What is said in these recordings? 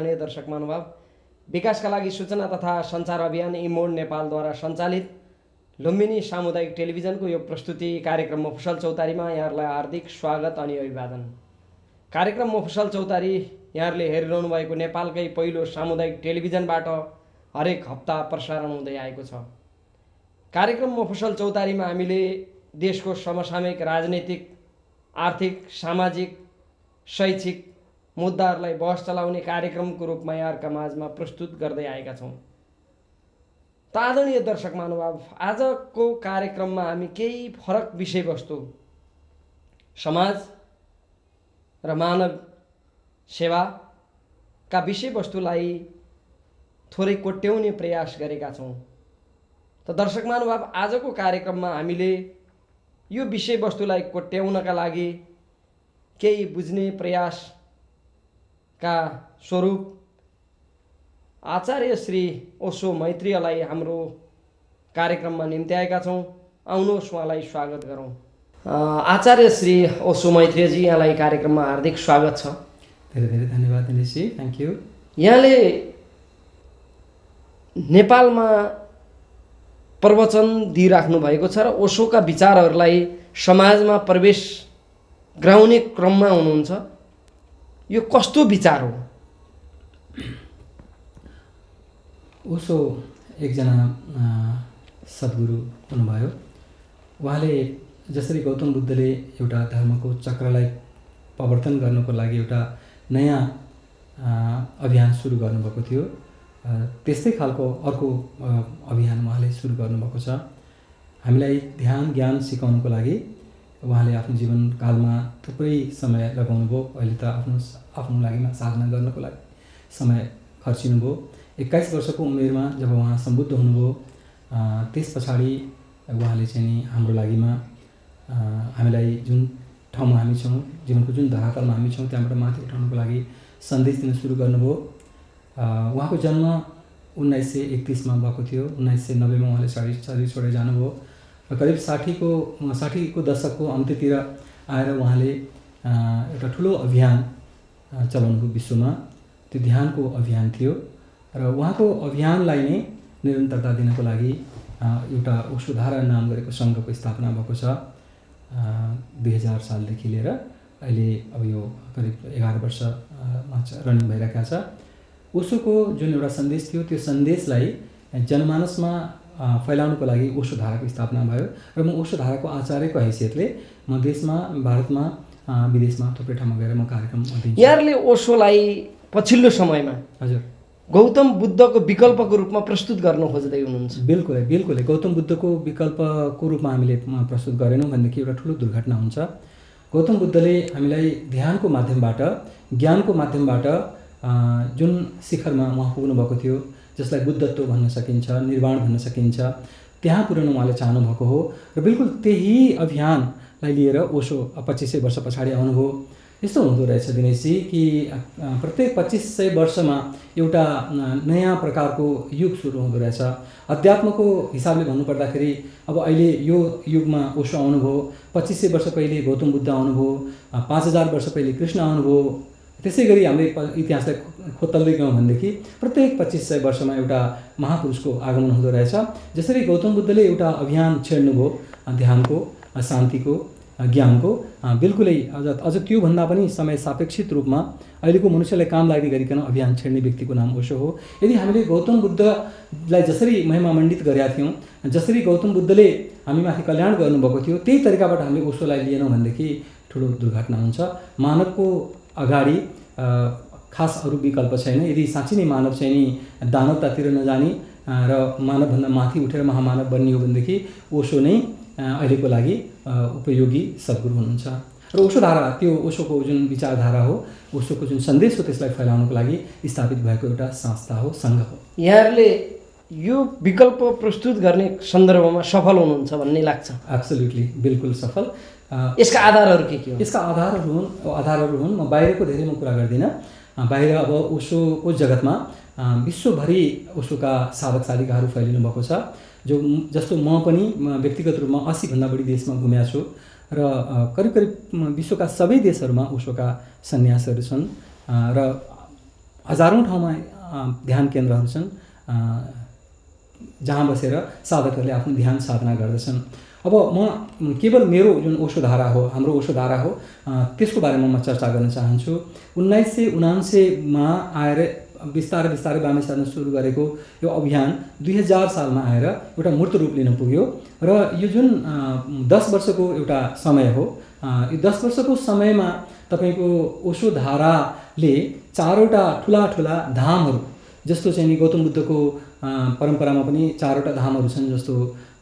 आदरणीय दर्शक महानुभाव, विकासका लागि सूचना तथा सञ्चार अभियान इमोड नेपालद्वारा सञ्चालित लुम्बिनी सामुदायिक टेलिभिजनको यो प्रस्तुति कार्यक्रम मफसल चौतारीमा यहाँहरूलाई हार्दिक स्वागत अनि अभिवादन। कार्यक्रम मफसल चौतारी यहाँहरूले हेरिरहनु भएको नेपालकै पहिलो सामुदायिक टेलिभिजनबाट हरेक हप्ता प्रसारण हुँदै आएको छ। कार्यक्रम मफसल चौतारीमा हामीले देशको समसामयिक राजनीतिक, आर्थिक, सामाजिक, शैक्षिक मुद्दाहरूलाई बहस चलाउने कार्यक्रमको रूपमा यहाँहरूका माझमा प्रस्तुत गर्दै आएका छौँ। त आदरणीय दर्शक महानुभाव, आजको कार्यक्रममा हामी केही फरक विषयवस्तु, समाज र मानव सेवाका विषयवस्तुलाई थोरै कोट्याउने प्रयास गरेका छौँ। त दर्शक महानुभाव, आजको कार्यक्रममा हामीले यो विषयवस्तुलाई कोट्याउनका लागि केही बुझ्ने प्रयासका स्वरूप आचार्य श्री ओशो मैत्रीयलाई हाम्रो कार्यक्रममा निम्त्याएका छौँ। आउनुहोस् उहाँलाई स्वागत गरौँ। आचार्य श्री ओशो मैत्रीजी, यहाँलाई कार्यक्रममा हार्दिक स्वागत छ। धेरै धेरै धन्यवाद दिनेशजी, थ्याङ्क यू। यहाँले नेपालमा प्रवचन दिइराख्नु भएको छ र ओशोका विचारहरूलाई समाजमा प्रवेश गराउने क्रममा हुनुहुन्छ। यो कस्तो विचार हो? ओशो एकजना सद्गुरु हुनुभयो। उहाँले जसरी गौतम बुद्धले एउटा धर्मको चक्रलाई प्रवर्तन गर्नको लागि एउटा नयाँ अभियान सुरु गर्नुभएको थियो, त्यस्तै खालको अर्को अभियान उहाँले सुरु गर्नुभएको छ। हामीलाई ध्यान ज्ञान सिकाउनको लागि उहाँले आफ्नो जीवनकालमा थुप्रै समय लगाउनु भयो। अहिले त आफ्नो लागि साधना गर्नको लागि समय खर्चिनु भयो। 21 वर्षको उमेरमा जब उहाँ सम्बुद्ध हुनुभयो, त्यस पछाडि उहाँले चाहिँ नि हाम्रो लागिमा हामीलाई जुन ठाउँमा हामी छौँ, जीवनको जुन धरातलमा हामी छौँ, त्यहाँबाट माथि उठाउनको लागि सन्देश दिन सुरु गर्नुभयो। उहाँको जन्म 1931 मा भएको थियो। 1990 मा उहाँले शरीर छोडेर जानुभयो र करिब 60को दशकको अन्त्यतिर आएर उहाँले एउटा ठुलो अभियान चलाउनुभयो विश्वमा। त्यो ध्यानको अभियान थियो र उहाँको अभियानलाई नै निरन्तरता दिनको लागि एउटा ओशोधारा नाम गरेको सङ्घको स्थापना भएको छ। 2000 सालदेखि लिएर अहिले अब यो करिब 11 वर्षमा रनिङ भइरहेको छ। ओशोको जुन एउटा सन्देश थियो, त्यो सन्देशलाई जनमानसमा फैलाउनको लागि ओशोधाराको स्थापना भयो र म ओशोधाराको आचार्यको हैसियतले म देशमा, भारतमा, विदेशमा थुप्रै ठाउँमा गएर म कार्यक्रम दिन्छु। यहाँहरूले ओशोलाई पछिल्लो समयमा हजुर गौतम बुद्धको विकल्पको रूपमा प्रस्तुत गर्न खोज्दै हुनुहुन्छ। बिल्कुलै गौतम बुद्धको विकल्पको रूपमा हामीले प्रस्तुत गरेनौँ भनेदेखि एउटा ठुलो दुर्घटना हुन्छ। गौतम बुद्धले हामीलाई ध्यानको माध्यमबाट, ज्ञानको माध्यमबाट जुन शिखरमा उहाँ पुग्नु भएको थियो, जसलाई बुद्धत्व भन्न सकिन्छ, निर्वाण भन्न सकिन्छ, त्यहाँ पुर्याउन उहाँले चाहनु भएको हो र बिल्कुल त्यही अभियानलाई लिएर ओशो 2500 वर्ष पछाडि आउनुभयो। यस्तो हुँदो रहेछ दिनेशजी कि प्रत्येक 2500 वर्षमा एउटा नयाँ प्रकारको युग सुरु हुँदो रहेछ। अध्यात्मको हिसाबले भन्नुपर्दाखेरि अब अहिले यो युगमा ओशो आउनुभयो, 2500 वर्ष पहिले गौतम बुद्ध आउनुभयो, 5000 वर्ष पहिले कृष्ण आउनुभयो। त्यसै गरी हामीले इतिहासलाई खोतल्दै गयौँ भनेदेखि प्रत्येक 2500 वर्षमा एउटा महापुरुषको आगमन हुँदो रहेछ। जसरी गौतम बुद्धले एउटा अभियान छेड्नुभयो ध्यानको, शान्तिको, ज्ञानको, बिल्कुलै अझ त्योभन्दा पनि समय सापेक्षित रूपमा अहिलेको मनुष्यलाई काम लाग्ने गरिकन अभियान छेड्ने व्यक्तिको नाम ओशो हो। यदि हामीले गौतम बुद्धलाई जसरी महिमामण्डित गरेका थियौँ, जसरी गौतम बुद्धले हामीमाथि कल्याण गर्नुभएको थियो, त्यही तरिकाबाट हामीले ओशोलाई लिएनौँ भनेदेखि ठुलो दुर्घटना हुन्छ। मानवको अगाडि खास अरू विकल्प छैन। यदि साँच्चै नै मानव चाहिँ नि दानवतातिर नजाने र मानवभन्दा माथि उठेर महामानव बन्ने हो भनेदेखि ओशो नै अहिलेको लागि उपयोगी सद्गुरु हुनुहुन्छ। र ओशोधारा, त्यो ओशोको जुन विचारधारा हो, ओशोको जुन सन्देश हो, त्यसलाई फैलाउनको लागि स्थापित भएको एउटा संस्था हो, सङ्घ हो। यहाँहरूले यो विकल्प प्रस्तुत गर्ने सन्दर्भमा सफल हुनुहुन्छ भन्ने लाग्छ? एब्सोल्युटली, बिल्कुल सफल। यसका आधारहरू के हो? यसका आधारहरू हुन्। म बाहिरको धेरै कुरा गर्दिनँ। बाहिर अब ओशोको जगतमा विश्वभरि ओशोका साधक साधिकाहरू फैलिनु भएको छ। जस्तो म पनि व्यक्तिगत रूपमा 80 भन्दा बढी देशमा घुमेको छु र करिब विश्वका सबै देशहरूमा ओशोका सन्यासहरू छन् र हजारौँ ठाउँमा ध्यान केन्द्रहरू छन् जहाँ बसेर साधकहरूले आफ्नो ध्यान साधना गर्दछन्। अब म केवल मेरो जुन ओशोधारा हो, हाम्रो ओशोधारा हो, त्यसको बारेमा म चर्चा गर्न चाहन्छु। 1979मा आएर बिस्तारै बिस्तारै वामे सार्न सुरु गरेको यो अभियान 2000 सालमा आएर एउटा मूर्त रूप लिन पुग्यो र यो जुन 10 वर्षको एउटा समय हो, यो 10 वर्षको समयमा तपाईँको ओशोधाराले 4वटा ठुला ठुला धामहरू, जस्तो चाहिँ नि गौतम बुद्धको परम्परामा पनि 4वटा धामहरू छन्, जस्तो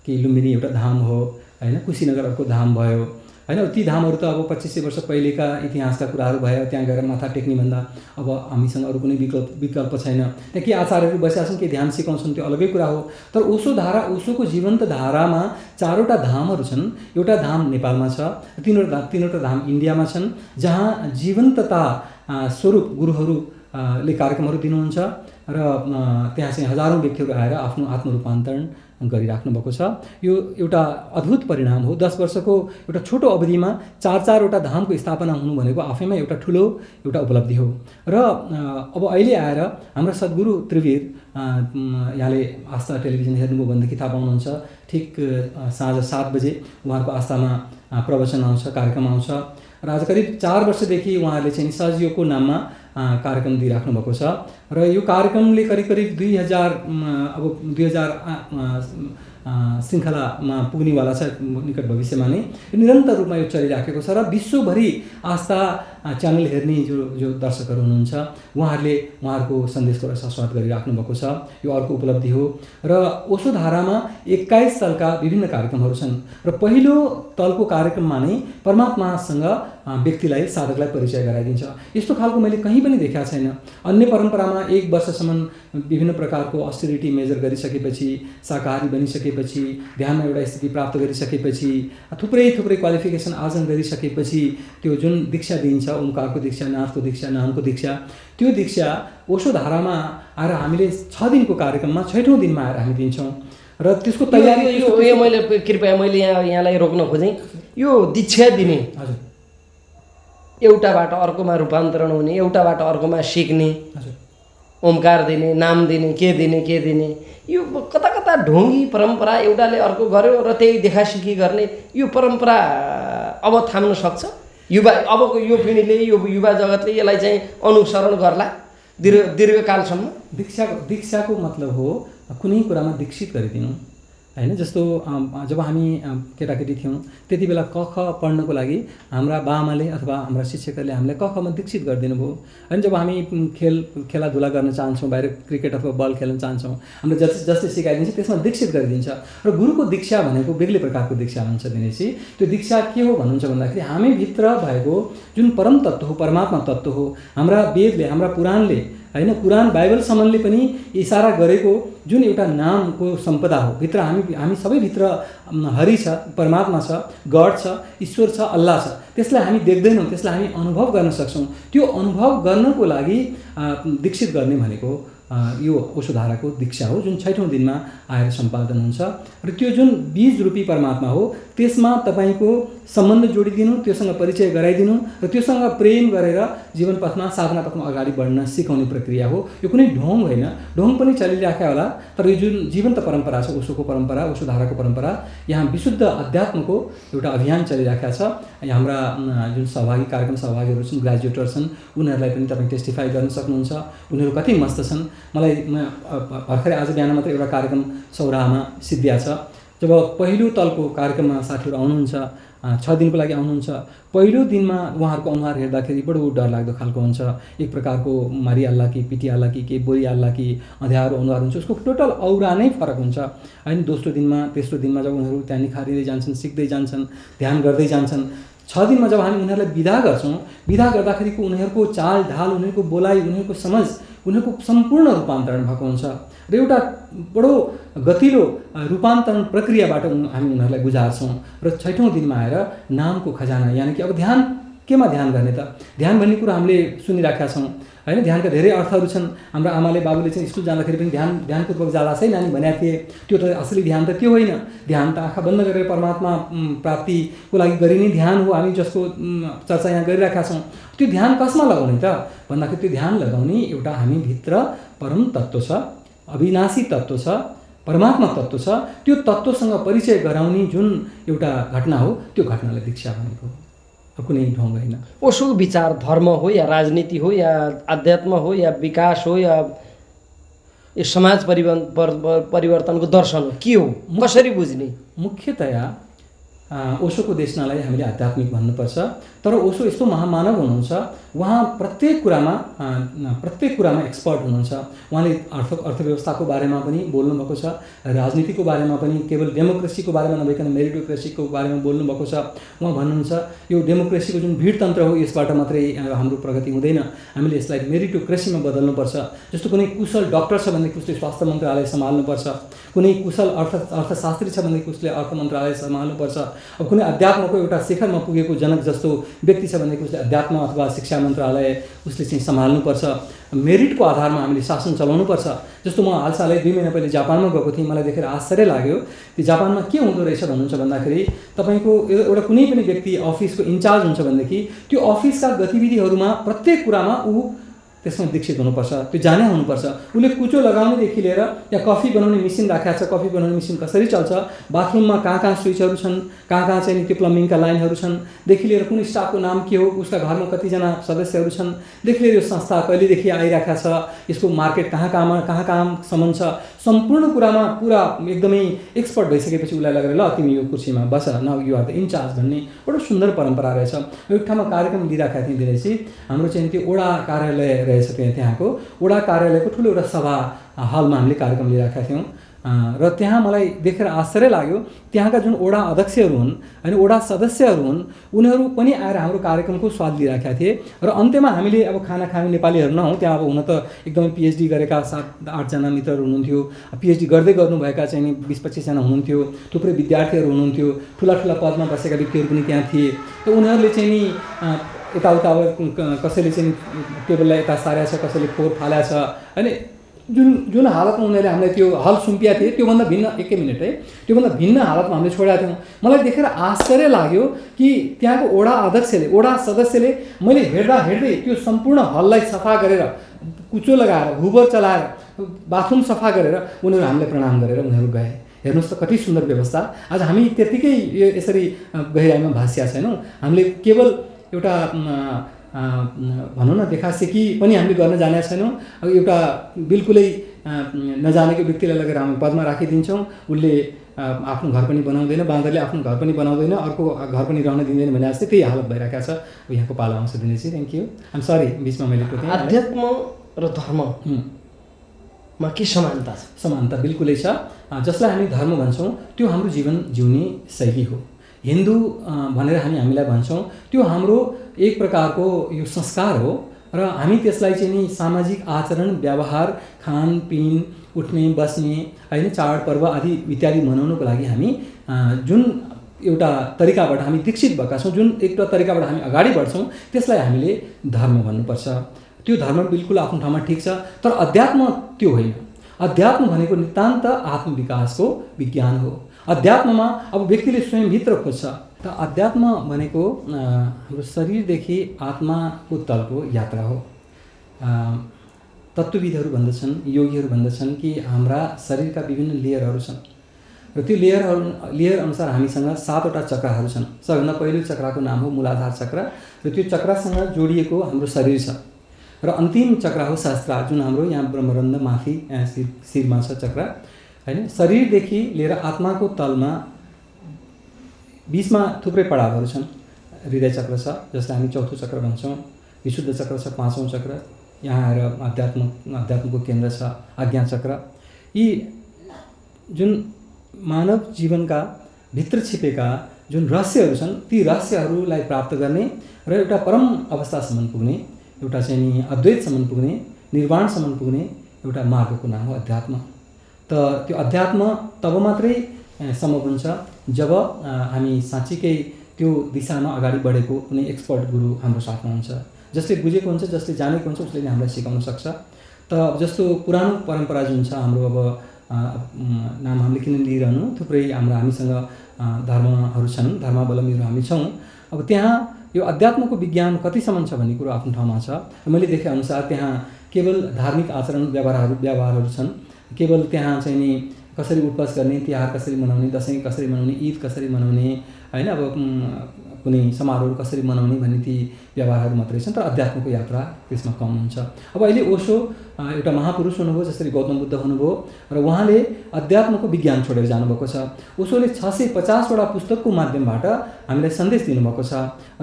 कि लुम्बिनी एउटा धाम हो हैन, कुशीनगर अर्को धाम भयो हैन। ती धामहरू त अब 2500 वर्ष पहिलेका इतिहासका कुराहरू भयो, त्यहाँ गएर माथा टेक्ने भन्दा अब हामीसँग अरू कुनै विकल्प छैन। त्यहाँ के आचार्यहरू बसेका छन्, के ध्यान सिकाउँछन्, त्यो अलग्गै कुरा हो। तर ओशोधारा, ओशोको जीवन्त धारामा 4वटा धामहरू छन्। एउटा धाम नेपालमा छ, तीनवटा धाम इन्डियामा छन्, जहाँ जीवन्तता स्वरूप गुरुहरूले कार्यक्रमहरू दिनुहुन्छ र त्यहाँ चाहिँ हजारौँ व्यक्तिहरू आएर आफ्नो आत्मरूपान्तरण गरिराख्नु भएको छ। यो एउटा अद्भुत परिणाम हो। 10 वर्षको एउटा छोटो अवधिमा 4-4वटा धामको स्थापना हुनु भनेको आफैमा एउटा ठुलो एउटा उपलब्धि हो। र अब अहिले आएर हाम्रा सद्गुरु त्रिवीर, यहाँले आस्था टेलिभिजन हेर्नुभयो भनेदेखि थाहा पाउनुहुन्छ, ठिक साँझ 7 बजे उहाँहरूको आस्थामा प्रवचन आउँछ, कार्यक्रम आउँछ र आज करिब 4 वर्षदेखि उहाँहरूले चाहिँ सहयोगको नाममा कार्यक्रम दिइराख्नु भएको छ। र यो कार्यक्रमले करिब 2000 श्रृङ्खलामा पुग्नेवाला छ निकट भविष्यमा नै। निरन्तर रूपमा यो चलिराखेको छ र विश्वभरि आस्था च्यानल हेर्ने जो दर्शकहरू हुनुहुन्छ उहाँहरूले उहाँहरूको सन्देशको रसास्वाद गरिराख्नु भएको छ। यो अर्को उपलब्धि हो। र ओशोधारामा 21 तलका विभिन्न कार्यक्रमहरू छन् र पहिलो तलको कार्यक्रममा नै परमात्मासँग व्यक्तिलाई, साधकलाई परिचय गराइदिन्छ। यस्तो खालको मैले कहीँ पनि देखाएको छैन। अन्य परम्परामा 1 वर्षसम्म विभिन्न प्रकारको अस्टेरिटी मेजर गरिसकेपछि, शाकाहारी बनिसकेपछि, ध्यानमा एउटा स्थिति प्राप्त गरिसकेपछि, थुप्रै क्वालिफिकेसन आर्जन गरिसकेपछि त्यो जुन दीक्षा दिइन्छ, ओमकारको दीक्षा, नाथको दीक्षा, नामको दीक्षा, त्यो दीक्षा ओशोधारामा आएर हामीले 6 दिनको कार्यक्रममा 6औँ दिनमा आएर हामी दिन्छौँ र त्यसको तयारी। यो मैले कृपया यहाँलाई रोक्न खोजेँ। यो दीक्षा दिने, हजुर, एउटाबाट अर्कोमा रूपान्तरण हुने, एउटाबाट अर्कोमा सिक्ने, हजुर, ओमकार दिने, नाम दिने, के दिने, यो कता कता ढोङ्गी परम्परा एउटाले अर्को गर्यो र त्यही देखासिखी गर्ने यो परम्परा अब थाम्न सक्छ? अबको यो पिँढीले, यो युवा जगतले यसलाई चाहिँ अनुसरण गर्ला दीर्घकालसम्म? दीक्षाको मतलब हो कुनै कुरामा दीक्षित गरिदिनु हैन। जस्तो जब हामी केटाकेटी थियौँ त्यति बेला क ख पढ्नको लागि हाम्रा बाआमाले अथवा हाम्रा शिक्षकहरूले हामीलाई क खमा दीक्षित गरिदिनु भयो हैन। जब हामी खेलाधुला गर्न चाहन्छौँ, बाहिर क्रिकेट अथवा बल खेल्न चाहन्छौँ, हाम्रो जसले सिकाइदिन्छ त्यसमा दीक्षित गरिदिन्छ। र गुरुको दीक्षा भनेको बेग्लै प्रकारको दीक्षा हुन्छ दिनेसी। त्यो दीक्षा के हो भन्नुहुन्छ भन्दाखेरि हामीभित्र भएको जुन परम तत्त्व हो, परमात्मा तत्त्व हो, हाम्रा वेदले, हाम्रा पुराणले हैन, पुराण बाइबलसम्मले पनि इसारा गरेको जुन एउटा नामको सम्पदा हो, भित्र हामी सबैभित्र हरि छ, परमात्मा छ, गड छ, ईश्वर छ, अल्लाह छ। त्यसलाई हामी देख्दैनौँ, त्यसलाई हामी अनुभव गर्न सक्छौँ। त्यो अनुभव गर्नको लागि दीक्षित गर्ने भनेको यो ओशोधाराको दीक्षा हो, जुन 6औँ दिनमा आएर सम्पादन हुन्छ। र त्यो जुन बीज रूपी परमात्मा हो त्यसमा तपाईँको सम्बन्ध जोडिदिनु, त्योसँग परिचय गराइदिनु र त्योसँग प्रेम गरेर जीवन पथमा, साधना पथमा अगाडि बढ्न सिकाउने प्रक्रिया हो। यो कुनै ढोङ होइन, ढोङ पनि चलिराखेको होला, तर यो जुन जीवन्त परम्परा छ, ओशोको परम्परा, ओशोधाराको परम्परा, यहाँ विशुद्ध अध्यात्मको एउटा अभियान चलिराखेको छ। हाम्रा जुन कार्यक्रम सहभागीहरू छन्, ग्रेजुएटहरू छन्, उनीहरूलाई पनि तपाईँ टेस्टिफाई गर्न सक्नुहुन्छ। उनीहरू कति मस्त छन्। मलाई भर्खरै आज बिहान मात्रै एउटा कार्यक्रम सौराहामा सिद्धिया छ। जब पहिलो तलको कार्यक्रममा साथीहरू आउनुहुन्छ, 6 दिनको लागि आउनुहुन्छ, पहिलो दिनमा उहाँहरूको अनुहार हेर्दाखेरि बडो डरलाग्दो खालको हुन्छ। एक प्रकारको मारिहाल्ला कि पिटिहाल्ला कि के बोलिहाल्ला कि अँध्यारो अनुहार हुन्छ, उसको टोटल औरा नै फरक हुन्छ हैन। दोस्रो दिनमा, तेस्रो दिनमा जब उनीहरू त्यहाँ निखारिँदै जान्छन्, सिक्दै जान्छन्, ध्यान गर्दै जान्छन्, 6 दिनमा जब हामी उनीहरूलाई बिदा गर्छौँ, बिदा गर्दाखेरिको उनीहरूको चाल ढाल, उनीहरूको बोलाइ, उनीहरूको समझ, उनीहरूको सम्पूर्ण रूपान्तरण भएको हुन्छ र एउटा बडो गतिलो रूपान्तरण प्रक्रियाबाट हामी उनीहरूलाई गुजार्छौँ। र 6औँ दिनमा आएर नामको खजाना, यानि कि अब ध्यान केमा ध्यान गर्ने त? ध्यान भन्ने कुरा हामीले सुनिराखेका छौँ होइन। ध्यानका धेरै अर्थहरू छन्। हाम्रो आमाले बाबुले चाहिँ स्कुल जाँदाखेरि पनि ध्यानपूर्वक जाला है नानी भनेका थिए। त्यो त असली ध्यान त त्यो होइन। ध्यान त आँखा बन्द गरेर परमात्मा प्राप्तिको लागि गरिने ध्यान हो, हामी जसको चर्चा यहाँ गरिरहेका छौँ। त्यो ध्यान कसमा लगाउने त भन्दाखेरि त्यो ध्यान लगाउने एउटा हामीभित्र परम तत्त्व छ, अविनाशी तत्त्व छ, परमात्मा तत्त्व छ। त्यो तत्त्वसँग परिचय गराउने जुन एउटा घटना हो त्यो घटनालाई दीक्षा भनेको हो, कुनै ढङ्ग होइन। ओशोको विचार धर्म हो या राजनीति हो या अध्यात्म हो या विकास हो या यो समाज परिवर्तनको दर्शन हो, के हो, कसरी बुझ्ने? मुख्यतया ओशोको देशनालाई हामीले आध्यात्मिक भन्नुपर्छ। तर ओशो यस्तो महामानव हुनुहुन्छ, उहाँ प्रत्येक कुरामा एक्सपर्ट हुनुहुन्छ। उहाँले अर्थव्यवस्थाको बारेमा पनि बोल्नुभएको छ, राजनीतिको बारेमा पनि, केवल डेमोक्रेसीको बारेमा नभइकन मेरिटोक्रेसीको बारेमा बोल्नुभएको छ। उहाँ भन्नुहुन्छ यो डेमोक्रेसीको जुन भिडतन्त्र हो यसबाट मात्रै हाम्रो प्रगति हुँदैन, हामीले यसलाई मेरिटोक्रेसीमा बदल्नुपर्छ। जस्तो कुनै कुशल डक्टर छ भनेदेखि उसले स्वास्थ्य मन्त्रालय सम्हाल्नुपर्छ, कुनै कुशल अर्थशास्त्री छ भनेदेखि उसले अर्थ मन्त्रालय सम्हाल्नुपर्छ। अब कुनै अध्यात्मको एउटा शिखरमा पुगेको जनक जस्तो व्यक्ति छ भनेदेखि उसले अध्यात्म अथवा शिक्षा मन्त्रालय उसले चाहिँ सम्हाल्नुपर्छ। मेरिटको आधारमा हामीले शासन चलाउनुपर्छ। जस्तो म हालसालै 2 महिना पहिले जापानमा गएको थिएँ, मलाई देखेर आश्चर्य लाग्यो। त्यो जापानमा के हुँदो रहेछ भन्नुहुन्छ भन्दाखेरि तपाईँको एउटा कुनै पनि व्यक्ति अफिसको इन्चार्ज हुन्छ भनेदेखि त्यो अफिसका गतिविधिहरूमा प्रत्येक कुरामा ऊ त्यसमा दीक्षित हुनुपर्छ, त्यो जाने हुनुपर्छ। उसले कुचो लगाउनेदेखि लिएर या कफी बनाउने मेसिन राखेको छ, कफी बनाउने मेसिन कसरी चल्छ, बाथरुममा कहाँ स्विचहरू छन्, कहाँ चाहिँ त्यो प्लम्बिङका लाइनहरू छन्, देखि लिएर कुन स्टाफको नाम के हो, उसका घरमा कतिजना सदस्यहरू छन्, देखि लिएर यो संस्था कहिलेदेखि आइरहेको छ, यसको मार्केट कहाँसम्म छ, सम्पूर्ण कुरामा पुरा एकदमै एक्सपर्ट भइसकेपछि उसलाई लगेर ल तिमी यो कुर्सीमा बस, now you are the incharge भन्ने एउटा सुन्दर परम्परा रहेछ। एक ठाउँमा कार्यक्रम लिइराखेका थिएँ दिनेशजी, हाम्रो चाहिँ त्यो ओडा कार्यालय रहेछ, त्यहाँको वडा कार्यालयको ठुलो एउटा सभा हलमा हामीले कार्यक्रम लिइरहेका थियौँ र त्यहाँ मलाई देखेर आश्चर्य लाग्यो। त्यहाँका जुन वडा अध्यक्षहरू हुन् अनि वडा सदस्यहरू हुन्, उनीहरू पनि आएर हाम्रो कार्यक्रमको स्वाद लिइरहेका थिए र अन्त्यमा हामीले अब खाना खाने नेपालीहरू नहौँ, त्यहाँ अब हुन त एकदमै पिएचडी गरेका 7-8 जना मित्रहरू हुनुहुन्थ्यो, पिएचडी गर्दै गर्नुभएका चाहिँ 20-25 जना हुनुहुन्थ्यो, थुप्रै विद्यार्थीहरू हुनुहुन्थ्यो, ठुला पदमा बसेका व्यक्तिहरू पनि त्यहाँ थिए। र उनीहरूले चाहिँ नि यताउता कसैले चाहिँ टेबललाई यता सारेको छ, कसैले फोहोर फालेको छ, अनि जुन हालतमा उनीहरूले हामीलाई त्यो हल सुम्पिया थिए त्योभन्दा भिन्न, एकै मिनट है, त्योभन्दा भिन्न हालतमा हामीले छोडेका थियौँ। मलाई देखेर आश्चर्य लाग्यो कि त्यहाँको वडा अध्यक्षले, वडा सदस्यले मैले हेर्दै त्यो सम्पूर्ण हललाई सफा गरेर, कुचो लगाएर, हुबर चलाएर, बाथरुम सफा गरेर उनीहरू हामीलाई प्रणाम गरेर उनीहरू गए। हेर्नुहोस् त कति सुन्दर व्यवस्था। आज हामी त्यत्तिकै यसरी गहिराइमा भासिया छैनौँ। हामीले केवल एउटा भनौँ न देखासेखी पनि हामीले गर्न जानेका छैनौँ। अब एउटा बिल्कुलै नजानेको व्यक्तिलाई लगेर हामी पदमा राखिदिन्छौँ, उसले आफ्नो घर पनि बनाउँदैन, बाँदरले आफ्नो घर पनि बनाउँदैन, अर्को घर पनि रहन दिँदैन भने जस्तै त्यही हालत भइरहेको छ। यहाँको पालो आउँछ दिनेशजी, थ्याङ्क यू। आइम सरी बिचमा मैले टोकेँ। अध्यात्म र धर्ममा के समानता छ? समानता बिल्कुलै छ। जसलाई हामी धर्म भन्छौँ त्यो हाम्रो जीवन जिउने शैली हो। हिन्दू भनेर हामीलाई भन्छौँ, त्यो हाम्रो एक प्रकारको यो संस्कार हो र हामी त्यसलाई चाहिँ नि सामाजिक आचरण, व्यवहार, खानपिन, उठ्ने बस्ने होइन, चाडपर्व आदि इत्यादि मनाउनको लागि हामी जुन एउटा तरिकाबाट हामी दीक्षित भएका छौँ, जुन एउटा तरिकाबाट हामी अगाडि बढ्छौँ, त्यसलाई हामीले धर्म भन्नुपर्छ। त्यो धर्म बिल्कुल आफ्नो ठाउँमा ठिक छ, तर अध्यात्म त्यो होइन। अध्यात्म भनेको नितान्त आत्मविकासको विज्ञान हो। अध्यात्ममा अब व्यक्तिले स्वयंभित्र खोज्छ। त अध्यात्म भनेको हाम्रो शरीरदेखि आत्माको तलको यात्रा हो। तत्त्वविदहरू भन्दछन्, योगीहरू भन्दछन् कि हाम्रा शरीरका विभिन्न लेयरहरू छन् र त्यो लेयर अनुसार हामीसँग 7वटा चक्राहरू छन्। सबभन्दा पहिलो चक्राको नाम हो मूलाधार चक्र र त्यो चक्रासँग जोडिएको हाम्रो शरीर छ र अन्तिम चक्र हो सहस्त्रार, जुन हाम्रो यहाँ ब्रह्मरन्ध्र माथि शिरमा छ चक्र होइन। शरीरदेखि लिएर आत्माको तलमा बिचमा थुप्रै पडावहरू छन्। हृदय चक्र छ जसलाई हामी चौथो चक्र भन्छौँ, विशुद्ध चक्र छ 5औं चक्र, यहाँ आएर अध्यात्मको केन्द्र छ आज्ञा चक्र। यी जुन मानव जीवनका भित्र छिपेका जुन रहस्यहरू छन्, ती रहस्यहरूलाई प्राप्त गर्ने र एउटा परम अवस्थासम्म पुग्ने, एउटा चाहिँ नि अद्वैतसम्म पुग्ने, निर्वाणसम्म पुग्ने एउटा मार्गको नाम हो अध्यात्म। त त्यो अध्यात्म तब मात्रै सम्भव हुन्छ जब हामी साँच्चीकै त्यो दिशामा अगाडि बढेको कुनै एक्सपर्ट गुरु हाम्रो साथमा हुन्छ, जसले बुझेको हुन्छ, जसले जानेको हुन्छ, उसले नै हामीलाई सिकाउन सक्छ। त अब जस्तो पुरानो परम्परा जुन छ हाम्रो, अब नाम हामीले किन लिइरहनु, थुप्रै हामीसँग धर्महरू छन्, धर्मावलम्बीहरू हामी छौँ। अब त्यहाँ यो अध्यात्मको विज्ञान कतिसम्म छ भन्ने कुरो आफ्नो ठाउँमा छ। र मैले देखेअनुसार त्यहाँ केवल धार्मिक आचरण व्यवहारहरू छन्, केवल त्यहाँ चाहिँ नि कसरी उठबस गर्ने, तिहार कसरी मनाउने, दसैँ कसरी मनाउने, ईद कसरी मनाउने, होइन, अब कुनै समारोहहरू कसरी मनाउने भन्ने ती व्यवहारहरू मात्रै छन्, तर अध्यात्मको यात्रा त्यसमा कम हुन्छ। अब अहिले ओशो एउटा महापुरुष हुनुभयो, जसरी गौतम बुद्ध हुनुभयो, र उहाँले अध्यात्मको विज्ञान छोडेर जानुभएको छ। ओशोले 650वटा पुस्तकको माध्यमबाट हामीलाई सन्देश दिनुभएको छ,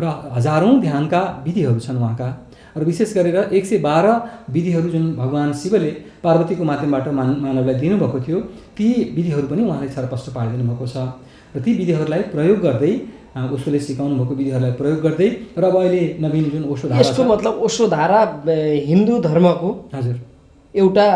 र हजारौँ ध्यानका विधिहरू छन् उहाँका, र विशेष गरेर 112 विधिहरू जुन भगवान् शिवले पार्वतीको माध्यमबाट मानवलाई दिनुभएको थियो, ती विधिहरू पनि उहाँले छरपष्ट पारिदिनु भएको छ। र ती विधिहरूलाई प्रयोग गर्दै, ओशोले सिकाउनु भएको विधिहरूलाई प्रयोग गर्दै, र अब अहिले नवीन जुन ओशो धारा, यसको मतलब ओशो धारा हिन्दू धर्मको हजुर एउटा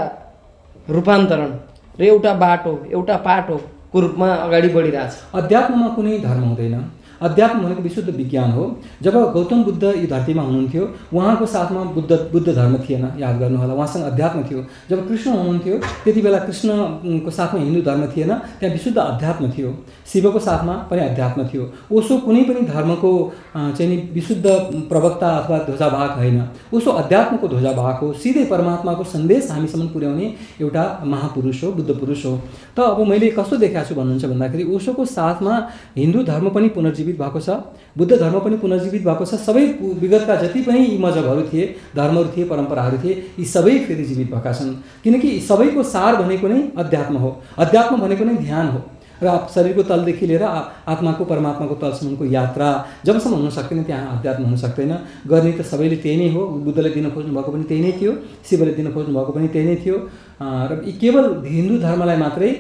रूपान्तरण र एउटा बाटो, एउटा पाटोको रूपमा अगाडि बढिरहेछ। अध्यात्ममा कुनै धर्म हुँदैन, अध्यात्म भनेको विशुद्ध विज्ञान हो। जब गौतम बुद्ध यो धरतीमा हुनुहुन्थ्यो, उहाँको साथमा बुद्ध धर्म थिएन, याद गर्नु होला, उहाँसँग अध्यात्म थियो। जब कृष्ण हुनुहुन्थ्यो त्यति बेला कृष्णको साथमा हिन्दू धर्म थिएन, त्यहाँ विशुद्ध अध्यात्म थियो। शिवको साथमा पनि अध्यात्म थियो। ओशो कुनै पनि धर्मको चाहिँ नि विशुद्ध प्रवक्ता अथवा ध्वजावाहक होइन, ओशो अध्यात्मको ध्वजावाहक हो। सिधै परमात्माको सन्देश हामीसम्म पुर्याउने एउटा महापुरुष हो, बुद्ध पुरुष हो। त अब मैले कस्तो देखाएको छु भन्नुहुन्छ भन्दाखेरि, ओशोको साथमा हिन्दू धर्म पनि पुनर्जीवित भएको छ, बुद्ध धर्म पनि पुनर्जीवित भएको छ। सबै विगतका जति पनि यी मजहबहरू थिए, धर्महरू थिए, परम्पराहरू थिए, यी सबै फेरि जीवित भएका छन्, किनकि सबैको सार भनेको नै अध्यात्म हो। अध्यात्म भनेको नै ध्यान हो, र शरीरको तलदेखि लिएर आत्माको परमात्माको तलसम्मको यात्रा जबसम्म हुन सक्दैन त्यहाँ अध्यात्म हुन सक्दैन। गर्ने त सबैले त्यही नै हो। बुद्धले दिन खोज्नु भएको पनि त्यही नै थियो, शिवले दिन खोज्नु भएको पनि त्यही नै थियो। र केवल हिन्दू धर्मलाई मात्रै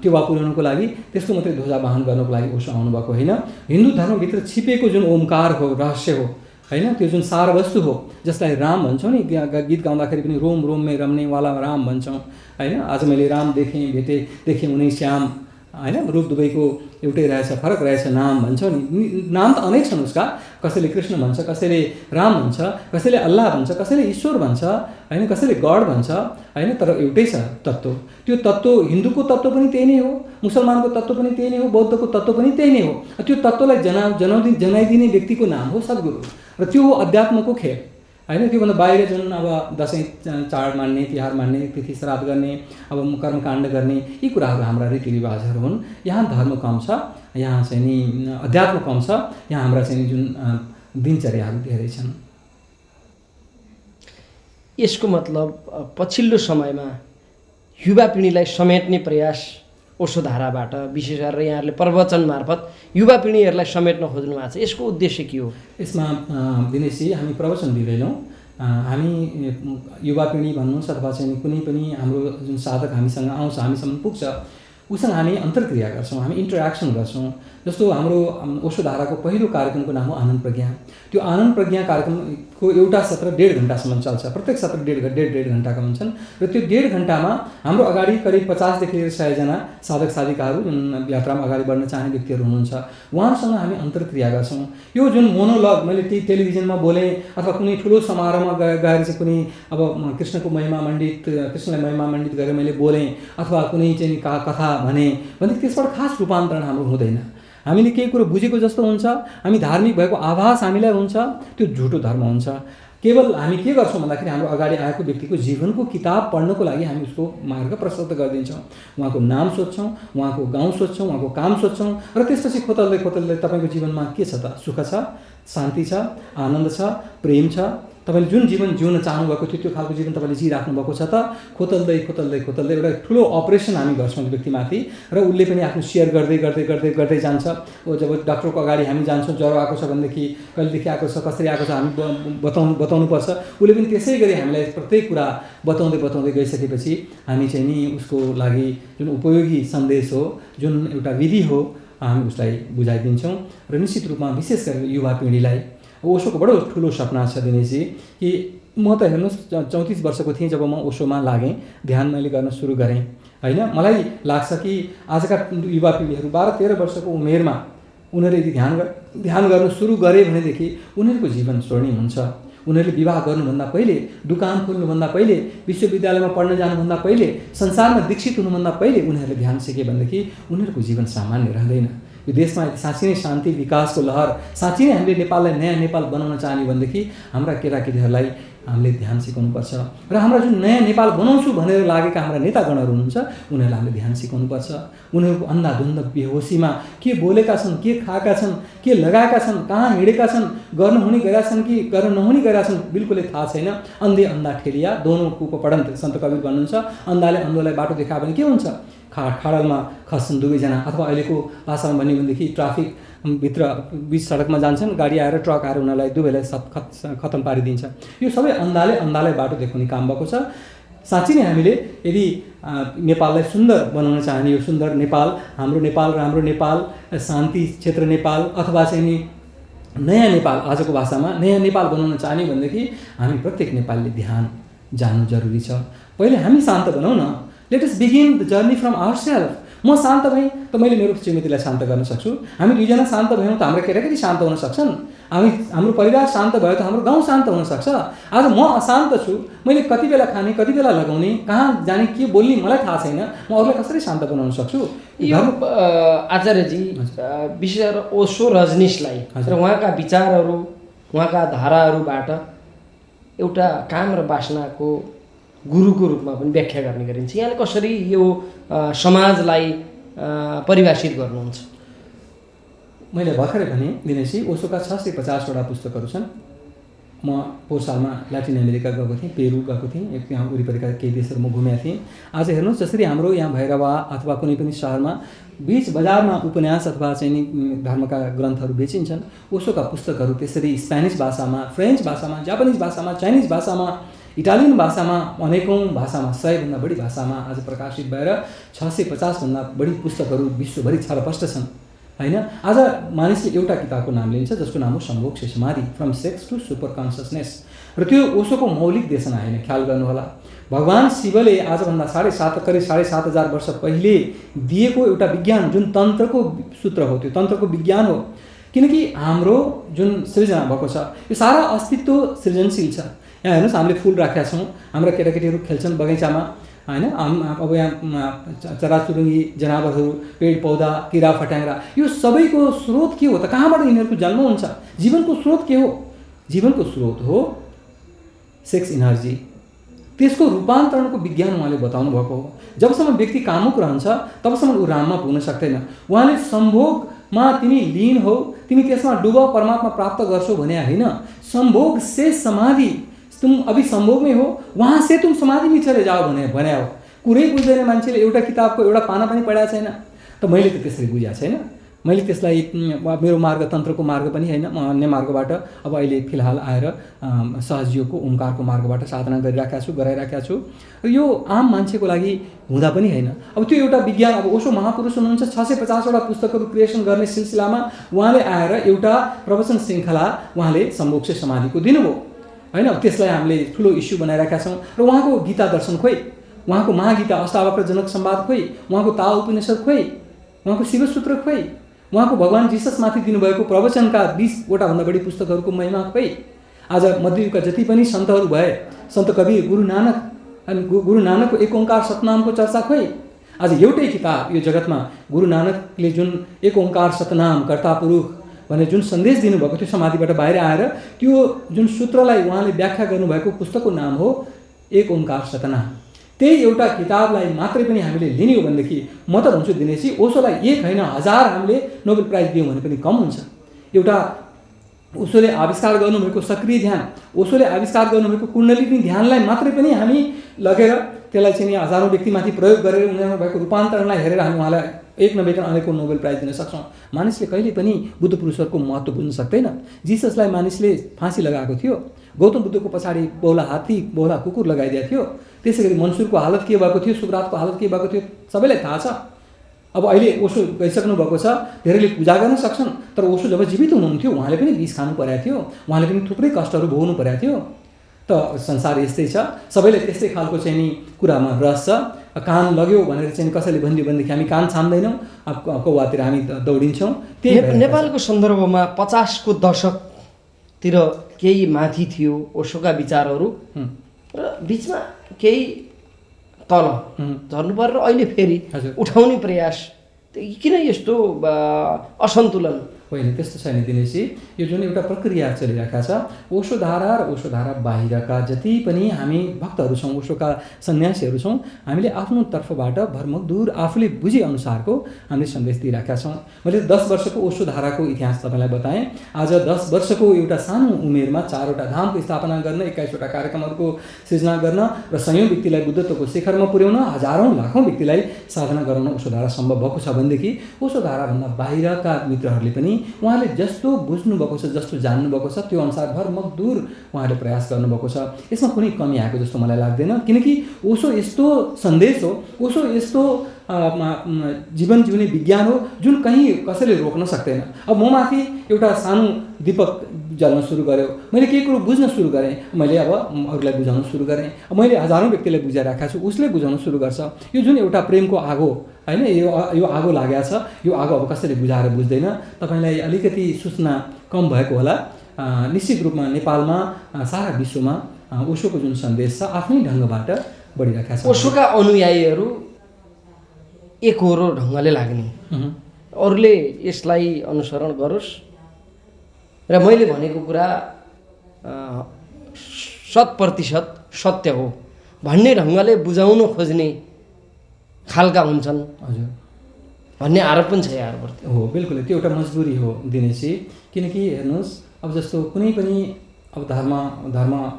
टेवा पुर्याउनुको लागि, त्यसको मात्रै ध्वजावाहन गर्नुको लागि ओशो आउनुभएको होइन। हिन्दू धर्मभित्र छिपेको जुन ओमकार हो, रहस्य हो, होइन, त्यो जुन सारवस्तु हो, जसलाई राम भन्छौँ नि, गीत गाउँदाखेरि पनि रोम रोममै रम्नेवाला राम भन्छौँ, होइन। आज मैले राम देखेँ उनै श्याम, होइन, रूप दुवैको एउटै रहेछ, फरक रहेछ नाम भन्छौँ नि। नाम त अनेक छन् उसका, कसैले कृष्ण भन्छ, कसैले राम भन्छ, कसैले अल्लाह भन्छ, कसैले ईश्वर भन्छ, होइन, कसैले गड भन्छ, होइन, तर एउटै छ तत्त्व। त्यो तत्त्व हिन्दूको तत्त्व पनि त्यही नै हो, मुसलमानको तत्त्व पनि त्यही नै हो, बौद्धको तत्त्व पनि त्यही नै हो। त्यो तत्त्वलाई जनाइदिने व्यक्तिको नाम हो सद्गुरु, र त्यो हो अध्यात्मको खेल, होइन। त्योभन्दा बाहिर जुन अब दसैँ चाड मान्ने, तिहार मान्ने, तिथि श्राद्ध गर्ने, अब कर्मकाण्ड गर्ने, यी कुराहरू हाम्रा रीतिरिवाजहरू हुन्। यहाँ धर्म कम छ, यहाँ चाहिँ नि अध्यात्म कम छ, यहाँ हाम्रा चाहिँ जुन दिनचर्याहरू धेरै छन्। यसको मतलब पछिल्लो समयमा युवा पिँढीलाई समेट्ने प्रयास ओशो धाराबाट, विशेष गरेर यहाँहरूले प्रवचन मार्फत युवा पिँढीहरूलाई समेट्न खोज्नु भएको छ, यसको उद्देश्य के हो? यसमा दिनेशजी, हामी प्रवचन दिँदैनौँ, हामी युवा पिँढी भन्नुहोस् अथवा चाहिँ कुनै पनि हाम्रो जुन साधक हामीसँग आउँछ, हामीसम्म पुग्छ, उसँग हामी अन्तर्क्रिया गर्छौँ, हामी इन्टरेक्सन गर्छौँ। जस्तो हाम्रो ओशो धाराको पहिलो कार्यक्रमको नाम हो आनन्द प्रज्ञा। त्यो आनन्द प्रज्ञा कार्यक्रमको एउटा सत्र 1.5 घन्टासम्म चल्छ। प्रत्येक सत्र 1.5 घन्टाका हुन्छन्, र त्यो 1.5 घन्टामा हाम्रो अगाडि करिब 50 देखि लिएर 100 जना साधक साधिकाहरू, जुन यात्रामा अगाडि बढ्न चाहने व्यक्तिहरू हुनुहुन्छ, उहाँहरूसँग हामी अन्तर्क्रिया गर्छौँ। यो जुन मोनोलग मैले टेलिभिजनमा बोलेँ अथवा कुनै ठुलो समारोहमा गएर चाहिँ कुनै अब कृष्णलाई महिमा मण्डित गरेर मैले बोलेँ अथवा कुनै चाहिँ कथा भने त्यसबाट खास रूपान्तरण हाम्रो हुँदैन। हामीले केही कुरो बुझेको जस्तो हुन्छ, हामी धार्मिक भएको आभास हामीलाई हुन्छ, त्यो झुटो धर्म हुन्छ। केवल हामी के गर्छौँ भन्दाखेरि हाम्रो अगाडि आएको व्यक्तिको जीवनको किताब पढ्नको लागि हामी उसको मार्ग प्रशस्त गरिदिन्छौँ। उहाँको नाम सोध्छौँ, उहाँको गाउँ सोध्छौँ, उहाँको काम सोध्छौँ, र त्यसपछि खोतल्दै तपाईँको जीवनमा के छ त? सुख छ, शान्ति छ, आनन्द छ, प्रेम छ, तपाईँले जुन जीवन जिउन चाहनुभएको थियो त्यो खालको जीवन तपाईँले जिइराख्नु भएको छ त? खोतल्दै एउटा ठुलो अपरेसन हामी गर्छौँ व्यक्तिमाथि, र उसले पनि आफ्नो सेयर गर्दै जान्छ। जब डाक्टरको अगाडि हामी जान्छौँ, ज्वरो आएको छ भनेदेखि कहिलेदेखि आएको छ, कसरी आएको छ हामी बताउनुपर्छ। उसले पनि त्यसै गरी हामीलाई प्रत्येक कुरा बताउँदै गइसकेपछि हामी चाहिँ नि उसको लागि जुन उपयोगी सन्देश हो, जुन एउटा विधि हो, हामी उसलाई बुझाइदिन्छौँ। र निश्चित रूपमा विशेष गरेर युवा पिँढीलाई ओशोको बडो ठुलो सपना छ दिनेशजी, कि म त हेर्नुहोस् 34 वर्षको थिएँ जब म ओशोमा लागेँ, ध्यान मैले गर्न सुरु गरेँ, होइन। मलाई लाग्छ कि आजका युवा पिँढीहरू 12-13 वर्षको उमेरमा उनीहरूले यदि ध्यान गर्न सुरु गरे भनेदेखि उनीहरूको जीवन स्वर्णिम हुन्छ। उनीहरूले विवाह गर्नुभन्दा पहिले, दुकान खोल्नुभन्दा पहिले, विश्वविद्यालयमा पढ्न जानुभन्दा पहिले, संसारमा दीक्षित हुनुभन्दा पहिले उनीहरूले ध्यान सिके भनेदेखि उनीहरूको जीवन सामान्य रहँदैन। यो देशमा साँच्चै नै शान्ति विकासको लहर, साँच्चै नै हामीले नेपाललाई नयाँ नेपाल बनाउन चाहने भनेदेखि हाम्रा केटाकेटीहरूलाई हामीले ध्यान सिकाउनुपर्छ र हाम्रा जुन नयाँ नेपाल बनाउँछु भनेर लागेका हाम्रा नेतागणहरू हुनुहुन्छ उनीहरूलाई हामीले ध्यान सिकाउनुपर्छ। उनीहरूको अन्धाधुन्ध बेहोसीमा के बोलेका छन्, के खाएका छन्, के लगाएका छन्, कहाँ हिँडेका छन्, गर्न हुने गरेका छन् कि गर्न नहुने गरेका छन् बिल्कुलै थाहा छैन। अन्धे अन्धा ठेलिया दोनों कुको पढन्त सन्त कबीर भन्नुहुन्छ। अन्धाले अन्धोलाई बाटो देखायो भने के हुन्छ? खाडलमा खस्छन् दुवैजना, अथवा अहिलेको भाषामा भन्यो भनेदेखि ट्राफिक भित्र बिच सडकमा जान्छन्, गाडी आएर ट्रक आएर उनीहरूलाई दुवैलाई खतम पारिदिन्छ। यो सबै अन्धालाई बाटो देखाउने काम भएको छ। साँच्चै नै हामीले यदि नेपाललाई सुन्दर बनाउन चाहने, यो सुन्दर नेपाल, हाम्रो नेपाल, राम्रो नेपाल, शान्ति क्षेत्र नेपाल अथवा चाहिँ नि नयाँ नेपाल, आजको भाषामा नयाँ नेपाल बनाउन चाहने भनेदेखि हामी प्रत्येक नेपालीले ध्यान जान्नु जरुरी छ। पहिले हामी शान्त बनाउँ न। Let us begin the journey from our self. म शान्त भएँ त मैले मेरो श्रीमतीलाई शान्त गर्न सक्छु। हामी दुईजना शान्त भयौँ त हाम्रो केटाकेटी शान्त हुन सक्छन्। हाम्रो परिवार शान्त भयो त हाम्रो गाउँ शान्त हुन सक्छ। आज म अशान्त छु, मैले कति बेला खाने, कति बेला लगाउने, कहाँ जाने, के बोल्ने मलाई थाहा छैन, म अरूलाई कसरी शान्त बनाउन सक्छु? यो आचार्यजी, विशेष गरेर ओशो रजनीशलाई र उहाँका विचारहरू, उहाँका धाराहरूबाट एउटा काम र वासनाको गुरुको रूपमा पनि व्याख्या गर्ने गरिन्छ। यहाँले कसरी यो समाजलाई परिभाषित गर्नुहुन्छ? मैले भर्खरै भने दिनेशजी, ओशोका 650वटा पुस्तकहरू छन्। म पोहोर सालमा ल्याटिन अमेरिका गएको थिएँ, पेरू गएको थिएँ, त्यहाँ वरिपरिका केही देशहरू म घुमेको थिएँ। आज हेर्नुहोस्, जसरी हाम्रो यहाँ भैरवा अथवा कुनै पनि सहरमा बीच बजारमा उपन्यास अथवा चाहिँ नि धर्मका ग्रन्थहरू बेचिन्छन्, ओशोका पुस्तकहरू त्यसरी स्पेनिस भाषामा, फ्रेन्च भाषामा, जापानिज भाषामा, चाइनिज भाषामा, इटालियन भाषामा, अनेकौँ भाषामा, 100भन्दा बढी भाषामा आज प्रकाशित भएर 650भन्दा बढी पुस्तकहरू विश्वभरि छरपष्ट छन्, होइन? आज मानिसले एउटा किताबको नाम लिन्छ जसको नाम हो सम्भोग से समाधि, from sex to super consciousness. र त्यो ओशोको मौलिक देशना होइन, ख्याल गर्नुहोला। भगवान शिवले आजभन्दा करिब 7,500 वर्ष पहिले दिएको एउटा विज्ञान, जुन तन्त्रको सूत्र हो, त्यो तन्त्रको विज्ञान हो। किनकि हाम्रो जुन सृजना भएको छ यो सारा अस्तित्व सृजनशील छ। यहाँ हेर्नुहोस्, हामीले फुल राखेका छौँ, हाम्रा केटाकेटीहरू खेल्छन् बगैँचामा, होइन? अब यहाँ चराचुरुङ्गी, जनावरहरू, पेड पौधा, किरा फट्याङ्ग्रा, यो सबैको स्रोत के हो त? कहाँबाट यिनीहरूको जन्म हुन्छ? जीवनको स्रोत के हो? जीवनको स्रोत हो सेक्स इनर्जी। त्यसको रूपान्तरणको विज्ञान उहाँले बताउनु भएको हो। जबसम्म व्यक्ति कामुक रहन्छ तबसम्म ऊ राममा पुग्न सक्दैन। उहाँले सम्भोगमा तिमी लीन हो, तिमी त्यसमा डुब, परमात्मा प्राप्त गर्छौ भने होइन। सम्भोग से समाधि, तुम अभी संभोग में हो, वहाँ से तुम समाधि में चले जाओ भने हो। कुरै बुझ्दैन मान्छेले, एउटा किताबको एउटा पाना पनि पढाएको छैन। त मैले त त्यसरी बुझाएको छैन। मैले त्यसलाई मेरो मार्ग तन्त्रको मार्ग पनि होइन, म अन्य मार्गबाट अब अहिले फिलहाल आएर सहजयोगको ओमकारको मार्गबाट साधना गराइराखेका छु। यो आम मान्छेको लागि हुँदा पनि होइन। अब त्यो एउटा विज्ञान, अब ओशो महापुरुष हुनुहुन्छ, 650वटा पुस्तकहरू क्रिएसन गर्ने सिलसिलामा उहाँले आएर एउटा प्रवचन श्रृङ्खला उहाँले सम्भोग से समाधिको दिनुभयो, होइन? त्यसलाई हामीले ठुलो इस्यु बनाइरहेका छौँ। र उहाँको गीता दर्शन खोइ, उहाँको महागीता, अष्टावक्र जनक संवाद खोइ, उहाँको ताओ उपनिषद खोइ, उहाँको शिवसूत्र खोइ, उहाँको भगवान जिससमाथि दिनुभएको प्रवचनका 20वटा भन्दा बढी पुस्तकहरूको महिमा खोइ। आज मध्ययुगका जति पनि सन्तहरू भए, सन्त कबीर, गुरु नानक, अनि गुरु नानकको एक ओंकार सतनामको चर्चा खोइ। आज एउटै किताब यो जगतमा गुरु नानकले जुन एक ओंकार सतनाम कर्ता पुरुष भनेर जुन सन्देश दिनुभएको थियो समाधिबाट बाहिर आएर, त्यो जुन सूत्रलाई उहाँले व्याख्या गर्नुभएको पुस्तकको नाम हो एक ओंकार सतनाम। त्यही एउटा किताबलाई मात्रै पनि हामीले लिने हो भनेदेखि म त भन्छु दिनेशजी, ओशोलाई 1 होइन 1000 हामीले नोबेल प्राइज दियौँ भने पनि कम हुन्छ। एउटा ओशोले आविष्कार गर्नुभएको सक्रिय ध्यान, ओशोले आविष्कार गर्नुभएको कुण्डलिनी ध्यानलाई मात्रै पनि हामी लगेर त्यसलाई चाहिँ हजारौँ व्यक्तिमाथि प्रयोग गरेर उनीहरूमा भएको रूपान्तरणलाई हेरेर हामी उहाँलाई एक नभइकन अनेकौँ नोबेल प्राइज दिन सक्छौँ। मानिसले कहिले पनि बुद्ध पुरुषहरूको महत्त्व बुझ्न सक्दैन। जिससलाई मानिसले फाँसी लगाएको थियो, गौतम बुद्धको पछाडि बहुला हात्ती, बहुला कुकुर लगाइदिएको थियो। त्यसै गरी मन्सुरको हालत के भएको थियो, सुकरातको हालत के भएको थियो, सबैलाई थाहा छ। अब अहिले ओशो गइसक्नु भएको छ, धेरैले पूजा गर्न सक्छन्, तर ओशो जब जीवित हुनुहुन्थ्यो उहाँले पनि विष खानु परेको थियो, उहाँले पनि थुप्रै कष्टहरू भोग्नु परेको थियो। त संसार यस्तै छ, सबैले त्यस्तै खालको चाहिँ नि कुरामा रस छ। कान लाग्यो भनेर चाहिँ कसैले भनिदियो भनेदेखि हामी कान छाम्दैनौँ, कौवातिर हामी दौडिन्छौँ। त्यही नेपालको सन्दर्भमा 50 को दशकतिर केही माथि थियो ओशोका विचारहरू र बिचमा केही तल झर्नुपर्यो र अहिले फेरि उठाउने प्रयास। किन यस्तो असन्तुलन? होइन, त्यस्तो छैन दिनेशजी। यो जुन एउटा प्रक्रिया चलिरहेका छ, ओशोधारा र ओशोधारा बाहिरका जति पनि हामी भक्तहरू छौँ, ओशोका सन्यासीहरू छौँ, हामीले आफ्नो तर्फबाट भरमग्दुर आफूले बुझेअनुसारको हामीले सन्देश दिइरहेका छौँ। मैले 10 वर्षको ओशोधाराको इतिहास तपाईँलाई बताएँ। आज 10 वर्षको एउटा सानो उमेरमा 4वटा धामको स्थापना गर्न, 21वटा कार्यक्रमहरूको सृजना गर्न र सयौँ व्यक्तिलाई बुद्धत्वको शिखरमा पुर्याउन, हजारौँ लाखौँ व्यक्तिलाई साधना गराउन ओशोधारा सम्भव भएको छ भनेदेखि ओशोधाराभन्दा बाहिरका मित्रहरूले पनि उहाँले जस्तो बुझ्नुभएको छ, जस्तो जान्नुभएको छ, त्यो अनुसार भरमग्दुर उहाँले प्रयास गर्नुभएको छ। यसमा कुनै कमी आएको जस्तो मलाई लाग्दैन, किनकि ओशो यस्तो सन्देश हो, ओशो यस्तो जीवन जिउने विज्ञान हो जुन कहीँ कसैले रोक्न सक्दैन। अब म माथि एउटा सानो दीपक जल्न सुरु गर्यो, मैले केही कुरो बुझ्न सुरु गरेँ, मैले अब अरूलाई बुझाउन सुरु गरेँ, मैले हजारौँ व्यक्तिलाई बुझाइरहेको छु, उसले बुझाउन सुरु गर्छ। यो जुन एउटा प्रेमको आगो होइन, यो आगो लागेको छ, यो आगो अब कसैले बुझाएर बुझ्दैन। तपाईँलाई अलिकति सूचना कम भएको होला। निश्चित रूपमा नेपालमा, सारा विश्वमा ओशोको जुन सन्देश छ आफ्नै ढङ्गबाट बढिरहेका छ। ओशोका अनुयायीहरू एकहोरो ढङ्गले लाग्ने, अरूले यसलाई अनुसरण गरोस् र मैले भनेको कुरा 100% सत्य हो भन्ने ढङ्गले बुझाउन खोज्ने खालका हुन्छन् हजुर भन्ने आरोप पनि छ यहाँहरूप्रति। हो, बिल्कुल त्यो एउटा मजबुरी हो दिनेशजी। किनकि हेर्नुहोस्, अब जस्तो कुनै पनि अब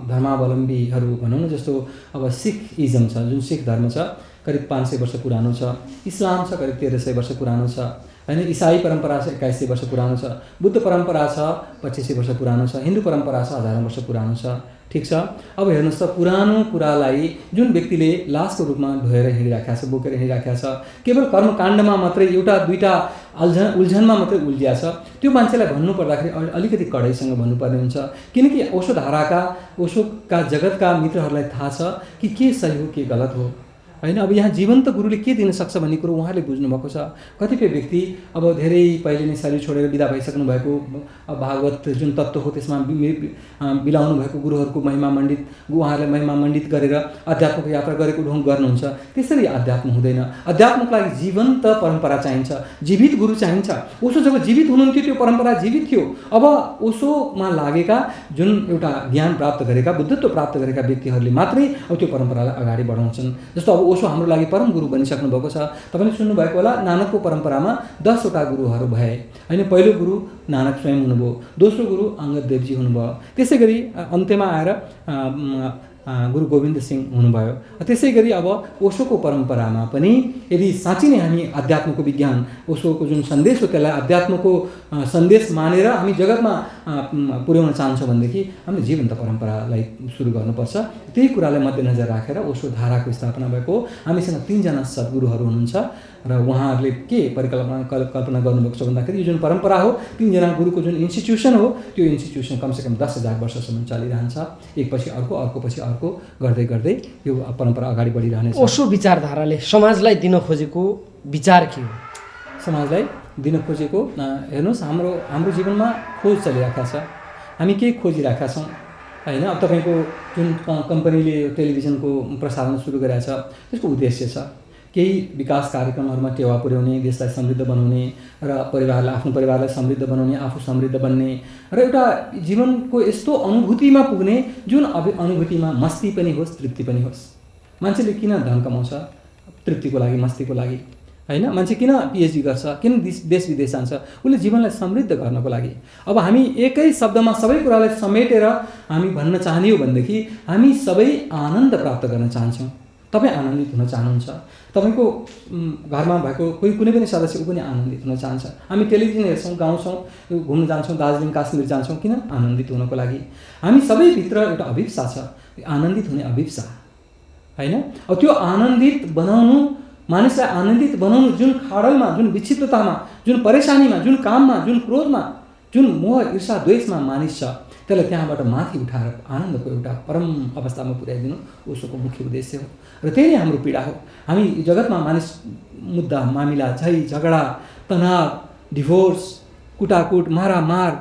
धर्मावलम्बीहरू भनौँ न, जस्तो अब सिखइजम छ, जुन सिख धर्म छ करिब 500 वर्ष पुरानो छ, इस्लाम छ करिब 1300 वर्ष पुरानो छ होइन, इसाई परम्परा छ 2100 वर्ष पुरानो छ, बुद्ध परम्परा छ 2500 वर्ष पुरानो छ, हिन्दू परम्परा छ हजारौँ वर्ष पुरानो छ। ठिक छ, अब हेर्नुहोस् त, पुरानो कुरालाई जुन व्यक्तिले लासको रूपमा ढोएर हिँडिराखेको छ, बोकेर हिँडिराखेको छ, केवल कर्मकाण्डमा मात्रै एउटा दुईटा उल्झनमा मात्रै उल्झिया छ, त्यो मान्छेलाई भन्नुपर्दाखेरि अलिकति कडाइसँग भन्नुपर्ने हुन्छ। किनकि ओशोका जगतका मित्रहरूलाई थाहा छ कि के सही हो, के गलत हो होइन। अब यहाँ जीवन्त गुरुले के दिन सक्छ भन्ने कुरो उहाँले बुझ्नुभएको छ। कतिपय व्यक्ति अब धेरै पहिले नै शरीर छोडेर विदा भइसक्नु भएको भागवत जुन तत्त्व हो त्यसमा बिलाउनु भएको गुरुहरूको उहाँहरूलाई महिमा मण्डित गरेर आध्यात्मको यात्रा गरेको ढोङ गर्नुहुन्छ। त्यसरी अध्यात्म हुँदैन। अध्यात्मको लागि जीवन्त परम्परा चाहिन्छ, जीवित गुरु चाहिन्छ। ओशो जब जीवित हुनुहुन्थ्यो त्यो परम्परा जीवित थियो। अब ओशोमा लागेका जुन एउटा ज्ञान प्राप्त गरेका, बुद्धत्व प्राप्त गरेका व्यक्तिहरूले मात्रै अब त्यो परम्परालाई अगाडि बढाउँछन्। जस्तो अब ओशो हाम्रो लागि परम गुरु बनिसक्नु भएको छ। तपाईँले सुन्नुभएको होला, नानकको परम्परामा 10वटा गुरुहरू भए होइन। पहिलो गुरु नानक स्वयं हुनुभयो, दोस्रो गुरु अंगद देवजी हुनुभयो, त्यसै गरी अन्त्यमा आएर गुरु गोविन्द सिंह हुनुभयो। त्यसै गरी अब ओशोको परम्परामा पनि यदि साँच्चै नै हामी अध्यात्मको विज्ञान, ओशोको जुन सन्देश हो त्यसलाई अध्यात्मको सन्देश मानेर हामी जगतमा पुर्याउन चाहन्छौँ भनेदेखि हामीले जीवन्त परम्परालाई सुरु गर्नुपर्छ। त्यही कुरालाई मध्यनजर राखेर ओशो धाराको स्थापना भएको। हामीसँग 3 जना सद्गुरुहरू हुनुहुन्छ र उहाँहरूले के कल्पना गर्नुभएको छ भन्दाखेरि यो जुन परम्परा हो, 3 जना गुरुको जुन इन्स्टिट्युसन हो, त्यो इन्स्टिट्युसन कमसेकम 10,000 वर्षसम्म चलिरहन्छ। एकपछि अर्को, अर्कोपछि अर्को गर्दै गर्दै यो परम्परा अगाडि बढिरहनेछ। ओशो विचारधाराले समाजलाई दिन खोजेको विचार के हो? समाजलाई दिन खोजेको, हेर्नुहोस्, हाम्रो जीवनमा खोज चलिरहेको छ। हामी केही खोजिरहेका छौँ होइन। अब तपाईँको जुन कम्पनीले टेलिभिजनको प्रसारण सुरु गरेको छ त्यसको उद्देश्य छ केही विकास कार्यक्रमहरूमा टेवा पुर्याउने, देशलाई समृद्ध बनाउने र आफ्नो परिवारलाई समृद्ध बनाउने, आफू समृद्ध बन्ने र एउटा जीवनको यस्तो अनुभूतिमा पुग्ने जुन अनुभूतिमा मस्ती पनि होस्, तृप्ति पनि होस्। मान्छेले किन धन कमाउँछ? तृप्तिको लागि, मस्तीको लागि होइन। मान्छे किन पिएचडी गर्छ, किन देश विदेश जान्छ? उसले जीवनलाई समृद्ध गर्नको लागि। अब हामी एकै शब्दमा सबै कुरालाई समेटेर हामी भन्न चाहने हो भनेदेखि हामी सबै आनन्द प्राप्त गर्न चाहन्छौँ। तपाईँ आनन्दित हुन चाहनुहुन्छ, तपाईँको घरमा भएको कुनै पनि सदस्य ऊ पनि आनन्दित हुन चाहन्छ। हामी टेलिभिजन हेर्छौँ, गाउँछौँ, घुम्न जान्छौँ, दार्जिलिङ काश्मीर जान्छौँ, किन? आनन्दित हुनको लागि। हामी सबैभित्र एउटा अभिप्सा छ, आनन्दित हुने अभिप्सा होइन। अब त्यो आनन्दित बनाउनु, मानिसलाई आनन्दित बनाउनु, जुन खाडलमा, जुन विक्षिप्ततामा, जुन परेशानीमा, जुन काममा, जुन क्रोधमा, जुन मोह ईर्षा द्वेषमा मानिस छ, त्यसलाई त्यहाँबाट माथि उठाएर आनन्दको एउटा परम अवस्थामा पुर्याइदिनु ओशोको मुख्य उद्देश्य हो। र त्यही नै हाम्रो पीडा हो। हामी जगतमा मानिस मुद्दा मामिला झै झगडा तनाव डिभोर्स कुटाकुट मारामार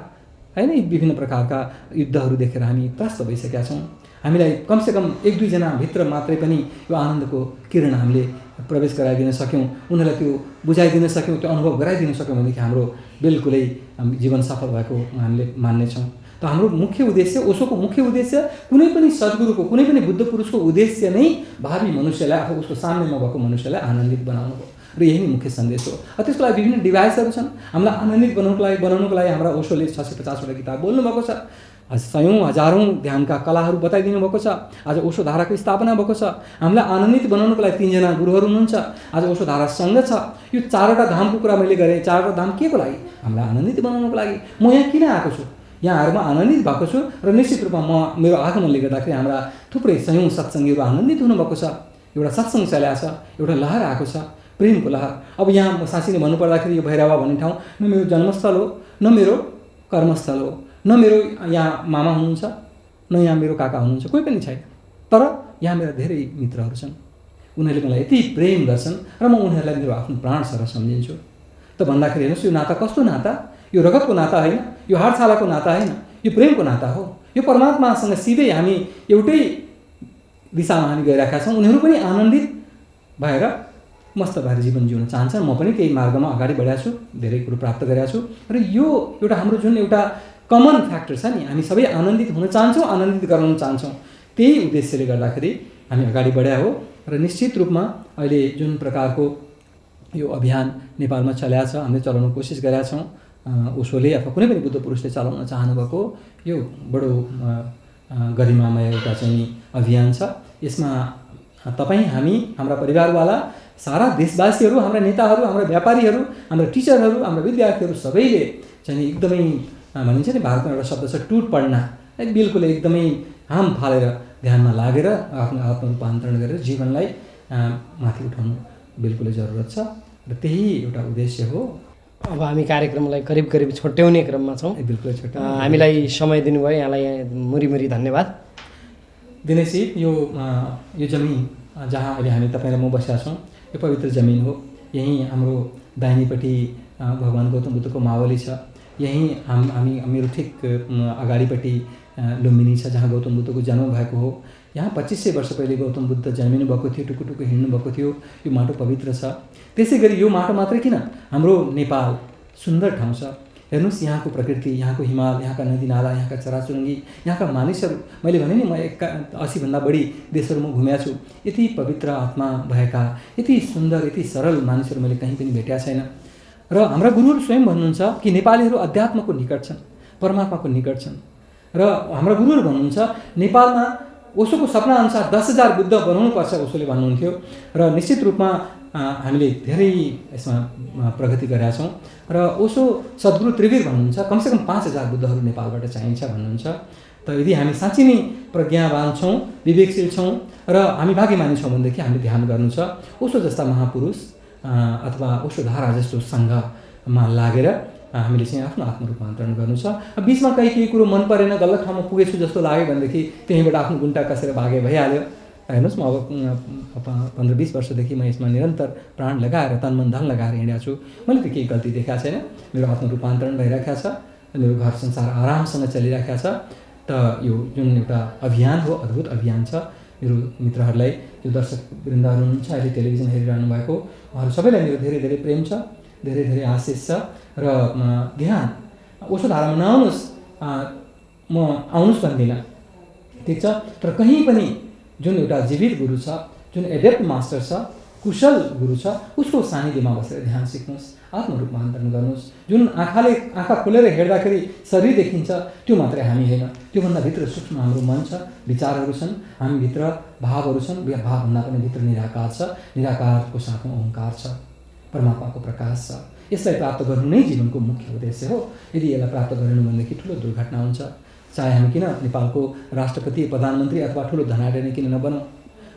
होइन विभिन्न प्रकारका युद्धहरू देखेर हामी त्रस्त भइसकेका छौँ। हामीलाई कमसेकम 1-2 भित्र मात्रै पनि यो आनन्दको किरण हामीले प्रवेश गराइदिन सक्यौँ, उनीहरूलाई त्यो बुझाइदिन सक्यौँ, त्यो अनुभव गराइदिन सक्यौँ भनेदेखि हाम्रो बिल्कुलै जीवन सफल भएको हामीले मान्नेछौँ। त हाम्रो मुख्य उद्देश्य ओशोको मुख्य उद्देश्य कुनै पनि सद्गुरुको कुनै पनि बुद्ध पुरुषको उद्देश्य नै भावी मनुष्यलाई अथवा उसको सामनेमा भएको मनुष्यलाई आनन्दित बनाउनु हो र यही नै मुख्य सन्देश हो। त्यसको लागि विभिन्न डिभाइसहरू छन्। हामीलाई आनन्दित बनाउनुको लागि हाम्रा ओशोले 650वटा किताब बोल्नुभएको छ। सयौँ हजारौँ ध्यानका कलाहरू बताइदिनु भएको छ। आज ओशो धाराको स्थापना भएको छ। हामीलाई आनन्दित बनाउनुको लागि 3 जना गुरुहरू हुनुहुन्छ। आज ओशो धारा सङ्घ छ। यो 4वटा धामको कुरा मैले गरेँ। 4वटा धाम के को लागि? हामीलाई आनन्दित बनाउनुको लागि। म यहाँ किन आएको छु? यहाँ आएर म आनन्दित भएको छु र निश्चित रूपमा मेरो आगमनले गर्दाखेरि हाम्रा थुप्रै सयौँ सत्सङ्गीहरू आनन्दित हुनुभएको छ। एउटा सत्सङ्ग चलाएको छ, एउटा लहर आएको छ, प्रेमको लहर। अब यहाँ म साँच्चै नै भन्नुपर्दाखेरि यो भैरवा भन्ने ठाउँ न मेरो जन्मस्थल हो, न मेरो कर्मस्थल हो, न मेरो यहाँ मामा हुनुहुन्छ, न यहाँ मेरो काका हुनुहुन्छ, कोही पनि छैन। तर यहाँ मेरा धेरै मित्रहरू छन्। उनीहरूले मलाई यति प्रेम गर्छन् र म उनीहरूलाई मेरो आफ्नो प्राण सरह सम्झिन्छु। त भन्दाखेरि हेर्नुहोस्, यो नाता कस्तो नाता? यो रगतको नाता होइन, यो हाडछालाको नाता होइन, यो प्रेमको नाता हो। यो परमात्मासँग सिधै हामी एउटै दिशामा हामी गइरहेका छौँ। उनीहरू पनि आनन्दित भएर मस्त भएर जीवन जिउन चाहन्छन्। म पनि त्यही मार्गमा अगाडि बढेको छु, धेरै कुरो प्राप्त गरेको छु। र यो एउटा हाम्रो जुन एउटा कमन फ्याक्टर छ नि, हामी सबै आनन्दित हुन चाहन्छौँ, आनन्दित गराउन चाहन्छौँ। त्यही उद्देश्यले गर्दाखेरि हामी अगाडि बढाएको हो। र निश्चित रूपमा अहिले जुन प्रकारको यो अभियान नेपालमा चलाएको छ, हामीले चलाउन कोसिस गरेका छौँ। ओशोले अथवा कुनै पनि बुद्ध पुरुषले चलाउन चाहनुभएको यो बडो गरिमामय एउटा चाहिँ अभियान छ। यसमा तपाईँ हामी हाम्रा परिवारवाला सारा देशवासीहरू, हाम्रा नेताहरू, हाम्रा व्यापारीहरू, हाम्रा टिचरहरू, हाम्रा विद्यार्थीहरू सबैले चाहिँ एकदमै भनिन्छ नि, भारतमा एउटा शब्द छ टुट पढ्ना, बिल्कुल एकदमै हाम फालेर ध्यानमा लागेर आफ्नो आत्मरूपान्तरण गरेर जीवनलाई माथि उठाउनु बिल्कुलै जरुरत छ। र त्यही एउटा उद्देश्य हो। अब हामी कार्यक्रमलाई करिब करिब छोट्याउने क्रममा छौँ। बिल्कुल छोट्याउनु। हामीलाई समय दिनुभयो, यहाँलाई मुरी धन्यवाद। दिनेशजी, यो जमिन जहाँ अहिले हामी तपाईँ र म बसेका छौँ, यो पवित्र जमिन हो। यहीँ हाम्रो दाहिनेपट्टि भगवान् गौतम बुद्धको मावली छ। यहीँ मेरो ठिक अगाडिपट्टि लुम्बिनी छ, जहाँ गौतम बुद्धको जन्म भएको हो। यहाँ 2500 वर्ष पहिले गौतम बुद्ध जन्मिनु भएको थियो, टुकुटुकु हिँड्नु भएको थियो। यो माटो पवित्र छ। त्यसै गरी यो माटो मात्रै किन, हाम्रो नेपाल सुन्दर ठाउँ छ। हेर्नुहोस्, यहाँको प्रकृति, यहाँको हिमाल, यहाँका नदीनाला, यहाँका चराचुरुङ्गी, यहाँका मानिसहरू, मैले भने नि म 80भन्दा बढी देशहरूमा घुमेको छु। यति पवित्र आत्मा भएका, यति सुन्दर, यति सरल मानिसहरू मैले कहीँ पनि भेटेका छैन। र हाम्रा गुरुहरू स्वयं भन्नुहुन्छ कि नेपालीहरू अध्यात्मको निकट छन्, परमात्माको निकट छन्। र हाम्रा गुरुहरू भन्नुहुन्छ नेपालमा ओशोको सपना अनुसार 10,000 बुद्ध बनाउनुपर्छ ओशोले भन्नुहुन्थ्यो। र निश्चित रूपमा हामीले धेरै यसमा प्रगति गरेका छौँ। र ओशो सद्गुरु त्रिवीर भन्नुहुन्छ कमसेकम 5,000 बुद्धहरू नेपालबाट चाहिन्छ भन्नुहुन्छ। त यदि हामी साँच्चै नै प्रज्ञावान छौँ, विवेकशील छौँ र हामी भाग्यमानी छौँ भनेदेखि हामीले ध्यान गर्नु छ ओशो जस्ता महापुरुष अथवा ओशो धारा जस्तो सङ्घमा लागेर हामीले चाहिँ आफ्नो आत्मरूपान्तरण गर्नु छ। बिचमा केही कुरो मन परेन, गलत ठाउँमा पुगेछु जस्तो लाग्यो भनेदेखि त्यहीँबाट आफ्नो गुन्टा कसेर भागे भइहाल्यो। हेर्नुहोस्, म अब 15-20 वर्षदेखि म यसमा निरन्तर प्राण लगाएर, तन मन धन लगाएर हिँडेको छु। मैले त केही गल्ती देखाएको छैन। मेरो आत्मरूपान्तरण भइरहेको छ, मेरो घर संसार आरामसँग चलिरहेको छ। त यो जुन एउटा अभियान हो, अद्भुत अभियान छ। मेरो मित्रहरूलाई, यो दर्शक वृन्दहरू हुनुहुन्छ अहिले टेलिभिजन हेरिरहनु भएको, उहाँहरू सबैलाई मेरो धेरै धेरै प्रेम छ, धेरै धेरै आशिष छ। र ध्यान ओशो धारामा नआउनुहोस्, म आउनुहोस् भन्दिनँ, ठिक छ। तर कहीँ पनि जुन एउटा जीवित गुरु छ, जुन एडेप्ट मास्टर छ, कुशल गुरु छ, उसको सानिध्यमा बसेर ध्यान सिक्नुहोस्, आत्मरूपान्तरण गर्नुहोस्। जुन आँखा खोलेर हेर्दाखेरि शरीर देखिन्छ, त्यो मात्रै हामी होइन, त्योभन्दा भित्र सूक्ष्म हाम्रो मन छ, विचारहरू छन्, हामीभित्र भावहरू छन्। भावभन्दा पनि भित्र निराकार छ, निराकारको साथमा ओङ्कार छ, परमात्माको प्रकाश छ। यसलाई प्राप्त गर्नु नै जीवनको मुख्य उद्देश्य हो। यदि यसलाई प्राप्त गरेनौँ भनेदेखि ठुलो दुर्घटना हुन्छ। चाहे हामी किन नेपालको राष्ट्रपति, प्रधानमन्त्री अथवा ठुलो धनाढ्य नै किन नबनौँ,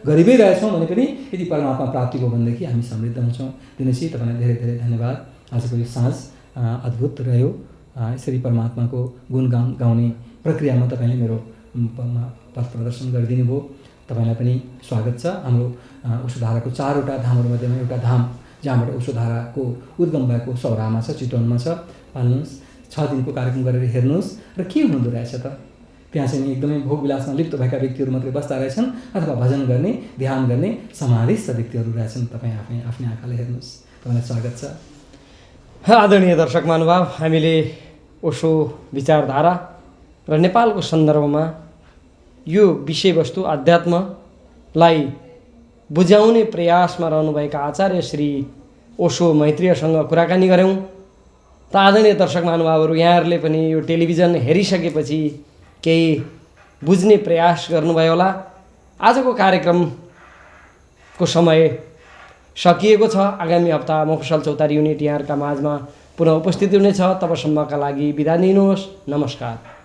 गरिबै रहेछौँ भने पनि यदि परमात्मा प्राप्ति भयो भनेदेखि हामी समृद्ध हुन्छौँ। दिनेशजी, तपाईँलाई धेरै धेरै धन्यवाद। आजको यो साँझ अद्भुत रह्यो। यसरी परमात्माको गुण गाउने प्रक्रियामा तपाईँले मेरो पथ प्रदर्शन गरिदिनु भयो। तपाईँलाई पनि स्वागत छ। हाम्रो ओशोधाराको 4वटा धामहरूमध्येमा एउटा धाम जहाँबाट ओशोधाराको उद्गम भएको सौराहामा छ, चितवनमा छ। पाल्नुहोस्, 6 दिनको कार्यक्रम गरेर हेर्नुहोस् र के हुँदो रहेछ त। त्यहाँ चाहिँ एकदमै भोग विलासमा लिप्त भएका व्यक्तिहरू मात्रै बस्दा रहेछन् अथवा भजन गर्ने, ध्यान गर्ने समाधिस्थ व्यक्तिहरू रहेछन्। तपाईँ आफ्नै आँखाले हेर्नुहोस्। तपाईँलाई स्वागत छ। आदरणीय दर्शक महानुभाव, हामीले ओशो विचारधारा र नेपालको सन्दर्भमा यो विषयवस्तु अध्यात्मलाई बुझाउने प्रयासमा रहनुभएका आचार्य श्री ओशो मैत्रेयसँग कुराकानी गऱ्यौँ। त आदरणीय दर्शक महानुभावहरू, यहाँहरूले पनि यो टेलिभिजन हेरिसकेपछि केही बुझ्ने प्रयास गर्नुभयो होला। आजको कार्यक्रमको समय सकिएको छ। आगामी हप्ता मफसल चौतारी युनिट यहाँहरूका माझमा पुनः उपस्थित हुनेछ। तबसम्मका लागि बिदा दिनुहोस्। नमस्कार।